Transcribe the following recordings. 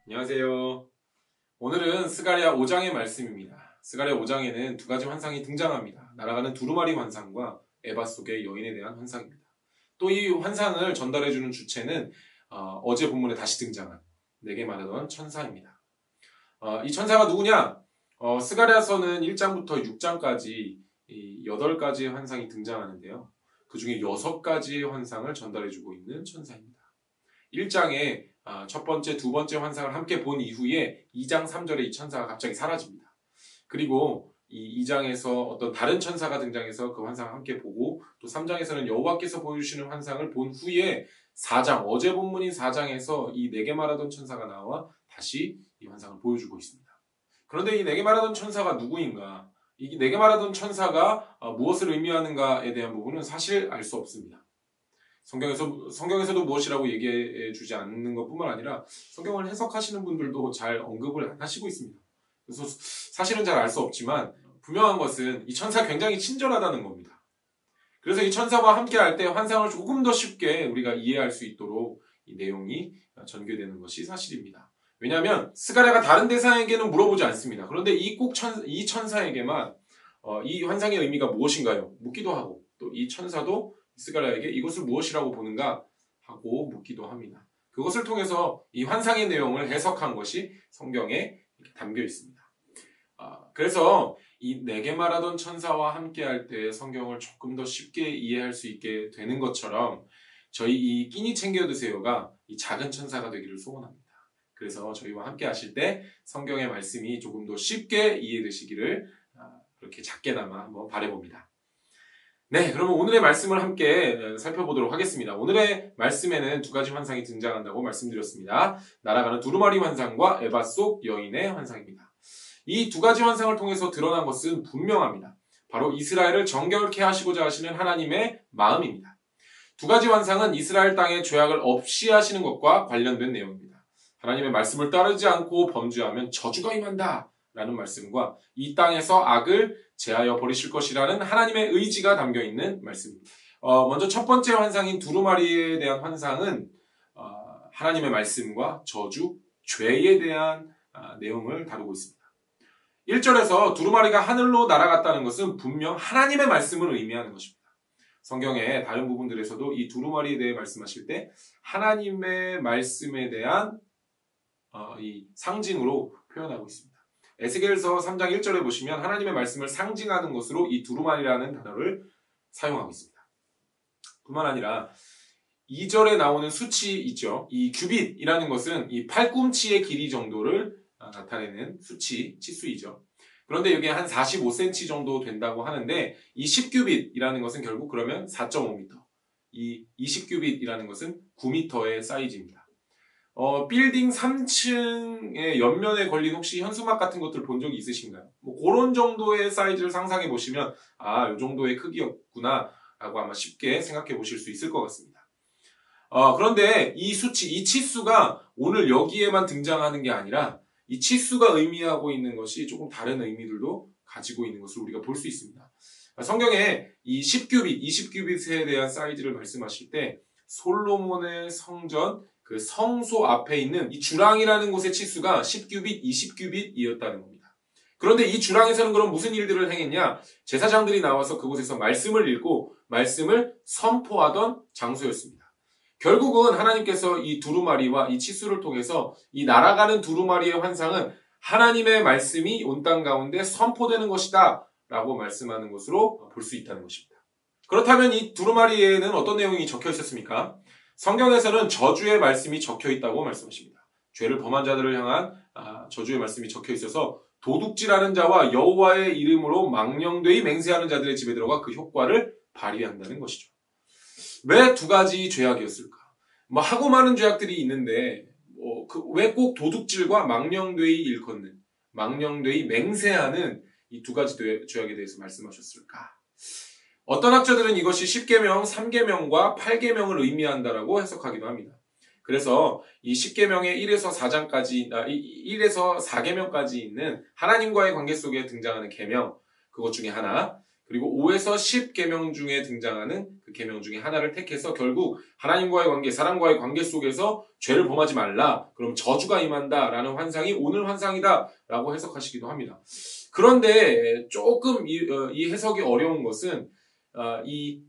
안녕하세요. 오늘은 스가랴 5장의 말씀입니다. 스가랴 5장에는 두 가지 환상이 등장합니다. 날아가는 두루마리 환상과 에바 속의 여인에 대한 환상입니다. 또 이 환상을 전달해주는 주체는 어제 본문에 다시 등장한 내게 말하던 천사입니다. 이 천사가 누구냐? 스가랴서는 1장부터 6장까지 8가지의 환상이 등장하는데요. 그 중에 6가지의 환상을 전달해주고 있는 천사입니다. 1장에 첫 번째, 두 번째 환상을 함께 본 이후에 2장 3절에 이 천사가 갑자기 사라집니다. 그리고 이 2장에서 어떤 다른 천사가 등장해서 그 환상을 함께 보고 또 3장에서는 여호와께서 보여주시는 환상을 본 후에 4장, 어제 본문인 4장에서 이 내게 말하던 천사가 나와 다시 이 환상을 보여주고 있습니다. 그런데 이 내게 말하던 천사가 누구인가? 이 내게 말하던 천사가 무엇을 의미하는가에 대한 부분은 사실 알 수 없습니다. 성경에서도 무엇이라고 얘기해 주지 않는 것뿐만 아니라 성경을 해석하시는 분들도 잘 언급을 안 하시고 있습니다. 그래서 사실은 잘 알 수 없지만 분명한 것은 이 천사 굉장히 친절하다는 겁니다. 그래서 이 천사와 함께 할 때 환상을 조금 더 쉽게 우리가 이해할 수 있도록 이 내용이 전개되는 것이 사실입니다. 왜냐하면 스가랴가 다른 대상에게는 물어보지 않습니다. 그런데 이 천사에게만 이 환상의 의미가 무엇인가요? 묻기도 하고 또 이 천사도 스가랴에게 이것을 무엇이라고 보는가 하고 묻기도 합니다. 그것을 통해서 이 환상의 내용을 해석한 것이 성경에 담겨 있습니다. 그래서 이 내게 말하던 천사와 함께 할 때 성경을 조금 더 쉽게 이해할 수 있게 되는 것처럼 저희 이 끼니 챙겨 드세요가 이 작은 천사가 되기를 소원합니다. 그래서 저희와 함께 하실 때 성경의 말씀이 조금 더 쉽게 이해되시기를 그렇게 작게나마 한번 바라봅니다. 네, 그러면 오늘의 말씀을 함께 살펴보도록 하겠습니다. 오늘의 말씀에는 두 가지 환상이 등장한다고 말씀드렸습니다. 날아가는 두루마리 환상과 에바 속 여인의 환상입니다. 이 두 가지 환상을 통해서 드러난 것은 분명합니다. 바로 이스라엘을 정결케 하시고자 하시는 하나님의 마음입니다. 두 가지 환상은 이스라엘 땅의 죄악을 없이 하시는 것과 관련된 내용입니다. 하나님의 말씀을 따르지 않고 범죄하면 저주가 임한다 라는 말씀과 이 땅에서 악을 제하여 버리실 것이라는 하나님의 의지가 담겨있는 말씀입니다. 먼저 첫 번째 환상인 두루마리에 대한 환상은 하나님의 말씀과 저주, 죄에 대한 내용을 다루고 있습니다. 1절에서 두루마리가 하늘로 날아갔다는 것은 분명 하나님의 말씀을 의미하는 것입니다. 성경의 다른 부분들에서도 이 두루마리에 대해 말씀하실 때 하나님의 말씀에 대한 이 상징으로 표현하고 있습니다. 에스겔서 3장 1절에 보시면 하나님의 말씀을 상징하는 것으로 이 두루마리라는 단어를 사용하고 있습니다. 뿐만 아니라 2절에 나오는 수치 있죠. 이 규빗이라는 것은 이 팔꿈치의 길이 정도를 나타내는 치수이죠. 그런데 여기에 한 45cm 정도 된다고 하는데 이 10규빗이라는 것은 결국 그러면 4.5m, 이 20규빗이라는 것은 9m의 사이즈입니다. 빌딩 3층의 옆면에 걸린 혹시 현수막 같은 것들 본 적이 있으신가요? 그런 정도의 사이즈를 상상해 보시면 이 정도의 크기였구나 라고 아마 쉽게 생각해 보실 수 있을 것 같습니다. 그런데 이 치수가 오늘 여기에만 등장하는 게 아니라 이 치수가 의미하고 있는 것이 조금 다른 의미들도 가지고 있는 것을 우리가 볼 수 있습니다. 성경에 이 10규빗, 20규빗에 대한 사이즈를 말씀하실 때 솔로몬의 성전 그 성소 앞에 있는 이 주랑이라는 곳의 치수가 10규빗, 20규빗이었다는 겁니다. 그런데 이 주랑에서는 그럼 무슨 일들을 행했냐? 제사장들이 나와서 그곳에서 말씀을 읽고 말씀을 선포하던 장소였습니다. 결국은 하나님께서 이 두루마리와 이 치수를 통해서 이 날아가는 두루마리의 환상은 하나님의 말씀이 온 땅 가운데 선포되는 것이다 라고 말씀하는 것으로 볼 수 있다는 것입니다. 그렇다면 이 두루마리에는 어떤 내용이 적혀 있었습니까? 성경에서는 저주의 말씀이 적혀 있다고 말씀하십니다. 죄를 범한 자들을 향한 저주의 말씀이 적혀 있어서 도둑질하는 자와 여호와의 이름으로 망령되이 맹세하는 자들의 집에 들어가 그 효과를 발휘한다는 것이죠. 왜 두 가지 죄악이었을까? 하고 많은 죄악들이 있는데 왜 꼭 도둑질과 망령되이 일컫는, 망령되이 맹세하는 이 두 가지 죄악에 대해서 말씀하셨을까? 어떤 학자들은 이것이 10계명, 3계명과 8계명을 의미한다라고 해석하기도 합니다. 그래서 이 10계명의 1에서 4장까지, 1에서 4계명까지 있는 하나님과의 관계 속에 등장하는 계명, 그것 중에 하나. 그리고 5에서 10계명 중에 등장하는 그 계명 중에 하나를 택해서 결국 하나님과의 관계, 사람과의 관계 속에서 죄를 범하지 말라. 그럼 저주가 임한다라는 환상이 오늘 환상이다라고 해석하시기도 합니다. 그런데 조금 이 해석이 어려운 것은 이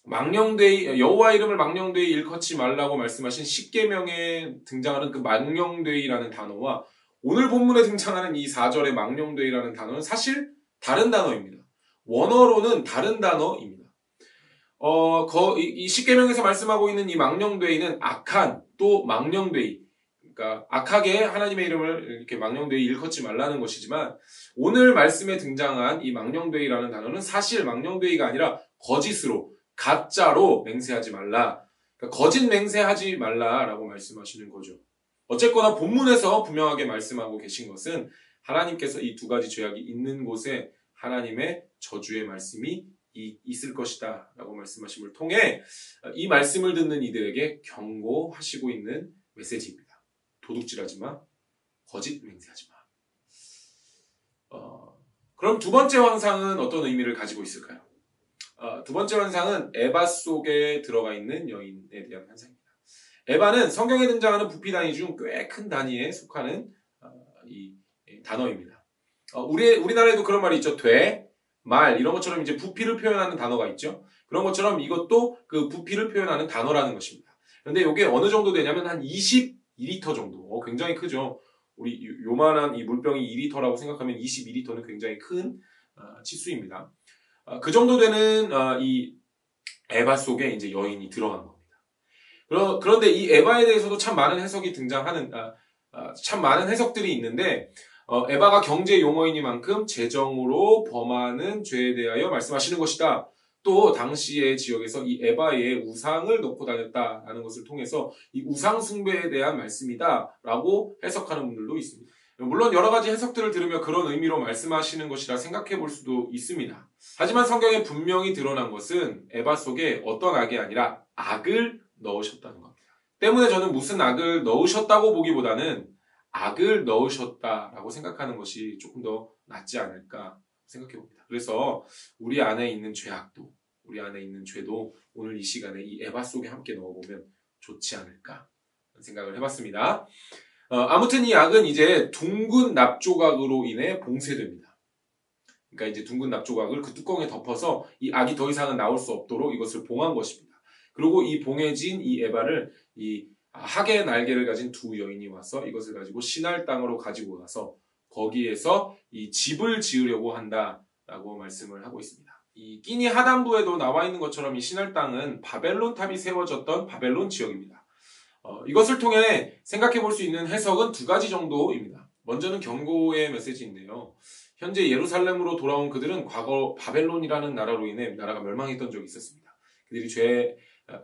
망령되이 여호와 이름을 망령되이 일컫지 말라고 말씀하신 10계명에 등장하는 그 망령되이라는 단어와 오늘 본문에 등장하는 이 4절의 망령되이라는 단어는 사실 다른 단어입니다. 원어로는 다른 단어입니다. 이 10계명에서 말씀하고 있는 이 망령되이는 악한 또 망령되이, 그러니까 악하게 하나님의 이름을 이렇게 망령되이 일컫지 말라는 것이지만 오늘 말씀에 등장한 이 망령되이라는 단어는 사실 망령되이가 아니라 거짓으로 가짜로 맹세하지 말라. 그러니까 거짓 맹세하지 말라라고 말씀하시는 거죠. 어쨌거나 본문에서 분명하게 말씀하고 계신 것은 하나님께서 이 두 가지 죄악이 있는 곳에 하나님의 저주의 말씀이 있을 것이다 라고 말씀하심을 통해 이 말씀을 듣는 이들에게 경고하시고 있는 메시지입니다. 도둑질하지 마, 거짓 맹세하지 마. 그럼 두 번째 환상은 어떤 의미를 가지고 있을까요? 두 번째 환상은 에바 속에 들어가 있는 여인에 대한 환상입니다. 에바는 성경에 등장하는 부피 단위 중 꽤 큰 단위에 속하는 이 단어입니다. 우리나라에도 그런 말이 있죠. 돼, 말 이런 것처럼 이제 부피를 표현하는 단어가 있죠. 그런 것처럼 이것도 그 부피를 표현하는 단어라는 것입니다. 그런데 이게 어느 정도 되냐면 한 22리터 정도. 굉장히 크죠. 우리 요만한 이 물병이 2리터라고 생각하면 22리터는 굉장히 큰 치수입니다. 그 정도 되는 이 에바 속에 이제 여인이 들어간 겁니다. 그런데 이 에바에 대해서도 참 많은 해석이 등장하는 참 많은 해석들이 있는데 에바가 경제 용어이니만큼 재정으로 범하는 죄에 대하여 말씀하시는 것이다. 또 당시의 지역에서 이 에바의 우상을 놓고 다녔다라는 것을 통해서 이 우상 숭배에 대한 말씀이다라고 해석하는 분들도 있습니다. 물론 여러 가지 해석들을 들으며 그런 의미로 말씀하시는 것이라 생각해 볼 수도 있습니다. 하지만 성경에 분명히 드러난 것은 에바 속에 어떤 악이 아니라 악을 넣으셨다는 겁니다. 때문에 저는 무슨 악을 넣으셨다고 보기보다는 악을 넣으셨다라고 생각하는 것이 조금 더 낫지 않을까 생각해 봅니다. 그래서 우리 안에 있는 죄악도, 우리 안에 있는 죄도 오늘 이 시간에 이 에바 속에 함께 넣어보면 좋지 않을까 생각을 해봤습니다. 아무튼 이 악은 이제 둥근 납조각으로 인해 봉쇄됩니다. 그러니까 이제 둥근 납조각을 그 뚜껑에 덮어서 이 악이 더 이상은 나올 수 없도록 이것을 봉한 것입니다. 그리고 이 봉해진 이 에바를 이 학의 날개를 가진 두 여인이 와서 이것을 가지고 시날 땅으로 가지고 가서 거기에서 이 집을 지으려고 한다라고 말씀을 하고 있습니다. 이 끼니 하단부에도 나와 있는 것처럼 이 시날 땅은 바벨론 탑이 세워졌던 바벨론 지역입니다. 이것을 통해 생각해 볼 수 있는 해석은 두 가지 정도입니다. 먼저는 경고의 메시지인데요. 현재 예루살렘으로 돌아온 그들은 과거 바벨론이라는 나라로 인해 나라가 멸망했던 적이 있었습니다.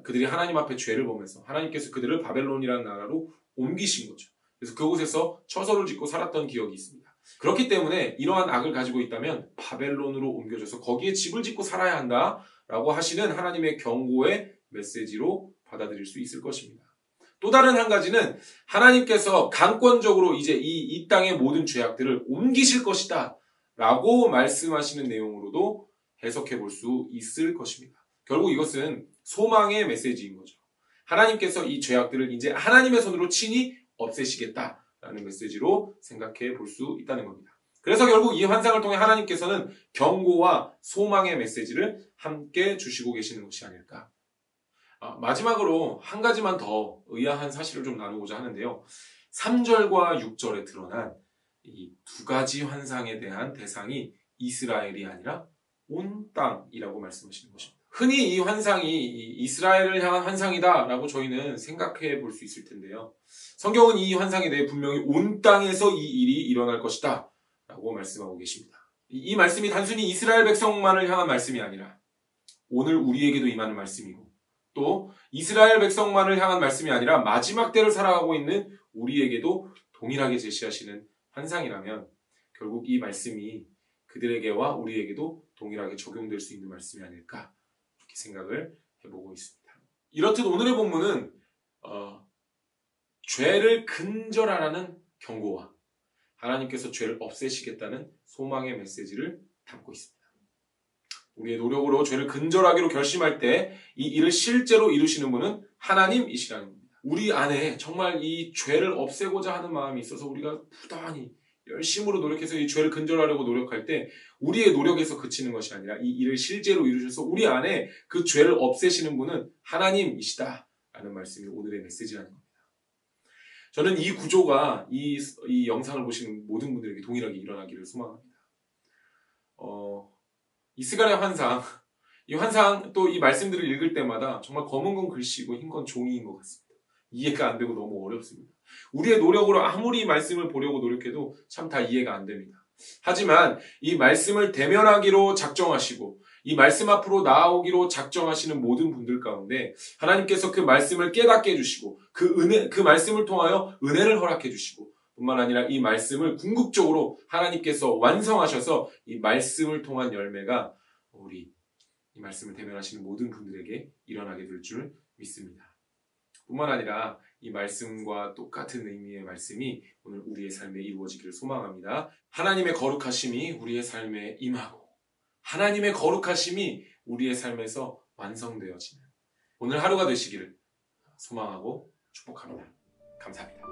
그들이 하나님 앞에 죄를 범해서 하나님께서 그들을 바벨론이라는 나라로 옮기신 거죠. 그래서 그곳에서 처소를 짓고 살았던 기억이 있습니다. 그렇기 때문에 이러한 악을 가지고 있다면 바벨론으로 옮겨져서 거기에 집을 짓고 살아야 한다라고 하시는 하나님의 경고의 메시지로 받아들일 수 있을 것입니다. 또 다른 한 가지는 하나님께서 강권적으로 이제 이 땅의 모든 죄악들을 옮기실 것이다 라고 말씀하시는 내용으로도 해석해 볼 수 있을 것입니다. 결국 이것은 소망의 메시지인 거죠. 하나님께서 이 죄악들을 이제 하나님의 손으로 친히 없애시겠다라는 메시지로 생각해 볼 수 있다는 겁니다. 그래서 결국 이 환상을 통해 하나님께서는 경고와 소망의 메시지를 함께 주시고 계시는 것이 아닐까. 마지막으로 한 가지만 더 의아한 사실을 좀 나누고자 하는데요. 3절과 6절에 드러난 이 두 가지 환상에 대한 대상이 이스라엘이 아니라 온 땅이라고 말씀하시는 것입니다. 흔히 이 환상이 이스라엘을 향한 환상이다라고 저희는 생각해 볼 수 있을 텐데요. 성경은 이 환상에 대해 분명히 온 땅에서 이 일이 일어날 것이다 라고 말씀하고 계십니다. 이 말씀이 단순히 이스라엘 백성만을 향한 말씀이 아니라 오늘 우리에게도 임하는 말씀이고 또 이스라엘 백성만을 향한 말씀이 아니라 마지막 때를 살아가고 있는 우리에게도 동일하게 제시하시는 환상이라면 결국 이 말씀이 그들에게와 우리에게도 동일하게 적용될 수 있는 말씀이 아닐까 이렇게 생각을 해보고 있습니다. 이렇듯 오늘의 본문은 죄를 근절하라는 경고와 하나님께서 죄를 없애시겠다는 소망의 메시지를 담고 있습니다. 우리의 노력으로 죄를 근절하기로 결심할 때 이 일을 실제로 이루시는 분은 하나님이시라는 겁니다. 우리 안에 정말 이 죄를 없애고자 하는 마음이 있어서 우리가 부단히 열심으로 노력해서 이 죄를 근절하려고 노력할 때 우리의 노력에서 그치는 것이 아니라 이 일을 실제로 이루셔서 우리 안에 그 죄를 없애시는 분은 하나님이시다라는 말씀이 오늘의 메시지라는 겁니다. 저는 이 구조가 이 영상을 보시는 모든 분들에게 동일하게 일어나기를 소망합니다. 이 스가랴 환상, 이 환상 또 이 말씀들을 읽을 때마다 정말 검은 건 글씨고 흰 건 종이인 것 같습니다. 이해가 안 되고 너무 어렵습니다. 우리의 노력으로 아무리 이 말씀을 보려고 노력해도 참 다 이해가 안 됩니다. 하지만 이 말씀을 대면하기로 작정하시고 이 말씀 앞으로 나아오기로 작정하시는 모든 분들 가운데 하나님께서 그 말씀을 깨닫게 해주시고 그 말씀을 통하여 은혜를 허락해 주시고 뿐만 아니라 이 말씀을 궁극적으로 하나님께서 완성하셔서 이 말씀을 통한 열매가 우리 이 말씀을 대면하시는 모든 분들에게 일어나게 될 줄 믿습니다. 뿐만 아니라 이 말씀과 똑같은 의미의 말씀이 오늘 우리의 삶에 이루어지기를 소망합니다. 하나님의 거룩하심이 우리의 삶에 임하고 하나님의 거룩하심이 우리의 삶에서 완성되어지는 오늘 하루가 되시기를 소망하고 축복합니다. 감사합니다.